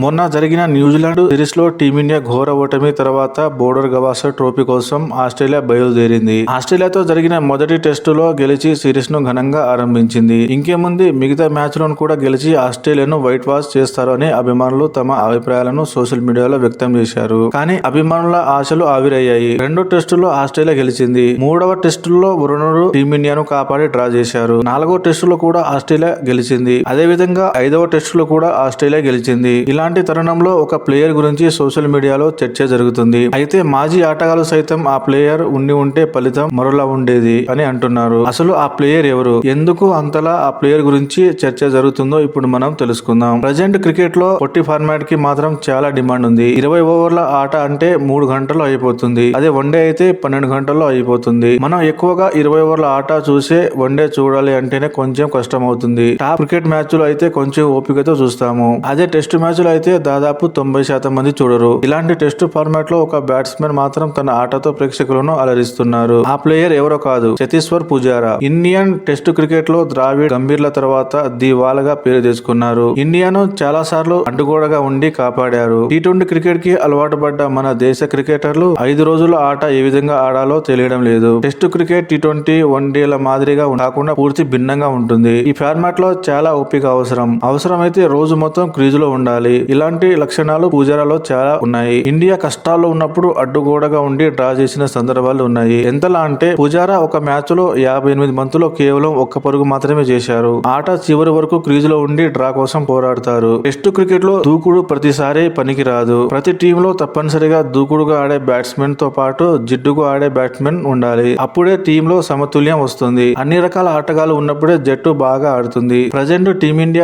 మొన్న జరిగిన New Zealand series లో టీమిండియా ఘోర ఓటమి తర్వాత బోర్డర్ గవాస్కర్ ట్రోఫీ కోసం ఆస్ట్రేలియా బయలుదేరింది. ఆస్ట్రేలియాతో జరిగిన మొదటి టెస్టులో గెలిచి సిరీస్ ను ఘనంగా ఆరంభించింది. ఇంకేముంది, మిగతా మ్యాచ్లను కూడా గెలిచి ఆస్ట్రేలియాను వైట్ వాష్ చేస్తారు అని అభిమానులు తమ అభిప్రాయాలను సోషల్ మీడియాలో వ్యక్తం చేశారు. కానీ అభిమానుల ఆశలు ఆవిరయ్యాయి. రెండో టెస్టులో ఆస్ట్రేలియా గెలిచింది. మూడవ టెస్టులో వరుణుడు టీమిండియాను కాపాడి డ్రా చేశారు. నాలుగో టెస్టులో కూడా ఆస్ట్రేలియా గెలిచింది. అదేవిధంగా ఐదవ టెస్టులో కూడా ఆస్ట్రేలియా గెలిచింది. ఇలాంటి తరుణంలో ఒక ప్లేయర్ గురించి సోషల్ మీడియాలో చర్చ జరుగుతుంది. అయితే మాజీ ఆటగాళ్లు సైతం ఆ ప్లేయర్ ఉంటే ఫలితం మరోలా ఉండేది అని అంటున్నారు. అసలు ఆ ప్లేయర్ ఎవరు, ఎందుకు అంతలా ఆ ప్లేయర్ గురించి చర్చ జరుగుతుందో ఇప్పుడు మనం తెలుసుకుందాం. ప్రజెంట్ క్రికెట్ లో పొట్టి ఫార్మాట్ కి మాత్రం చాలా డిమాండ్ ఉంది. 20 ఓవర్ల ఆట అంటే 3 గంటల్లో అయిపోతుంది. అదే వన్డే అయితే 12 గంటల్లో అయిపోతుంది. మనం ఎక్కువగా 20 ఓవర్ల ఆట చూసే వన్డే చూడాలి అంటేనే కొంచెం కష్టం అవుతుంది. టాప్ క్రికెట్ మ్యాచ్లు అయితే కొంచెం ఓపికతో చూస్తాము. అదే టెస్ట్ మ్యాచ్లు అయితే దాదాపు 90% మంది చూడరు. ఇలాంటి టెస్ట్ ఫార్మాట్ లో ఒక బ్యాట్స్మెన్ మాత్రం తన ఆటతో ప్రేక్షకులను అలరిస్తున్నారు. ఆ ప్లేయర్ ఎవరో కాదు, Cheteshwar Pujara. Indian test cricket లో ద్రావిడ్, గంభీర్ల తర్వాత దివాలగా పేరు తెచ్చుకున్నారు. ఇండియాను చాలా సార్లు అడ్డుగోడగా ఉండి కాపాడారు. టీ20 క్రికెట్ కి అలవాటు పడ్డ మన దేశ క్రికెటర్లు 5 రోజుల ఆట ఏ విధంగా ఆడాలో తెలియడం లేదు. టెస్ట్ క్రికెట్ టీ20 వన్డేల మాదిరిగా కాకుండా పూర్తి భిన్నంగా ఉంటుంది. ఈ ఫార్మాట్ లో చాలా ఓపిక అవసరమైతే రోజు మొత్తం క్రీజులో ఉండాలి. ఇలాంటి లక్షణాలు పూజారాలో చాలా ఉన్నాయి. ఇండియా కష్టాల్లో ఉన్నప్పుడు అడ్డుగోడగా ఉండి డ్రా చేసిన సందర్భాలు ఉన్నాయి. ఎంతలా అంటే పూజారా ఒక మ్యాచ్ లో 58 బంతుల్లో కేవలం 1 పరుగు మాత్రమే చేశారు. ఆట చివరి వరకు క్రీజులో ఉండి డ్రా కోసం పోరాడతారు. టెస్ట్ క్రికెట్ లో దూకుడు ప్రతిసారి పనికి రాదు. ప్రతి టీమ్ లో తప్పనిసరిగా దూకుడుగా ఆడే బ్యాట్స్మెన్ తో పాటు జిడ్డుగా ఆడే బ్యాట్స్మెన్ ఉండాలి. అప్పుడే టీమ్ లో సమతుల్యం వస్తుంది. అన్ని రకాల ఆటగాళ్లు ఉన్నప్పుడే జట్టు బాగా ఆడుతుంది. Present team India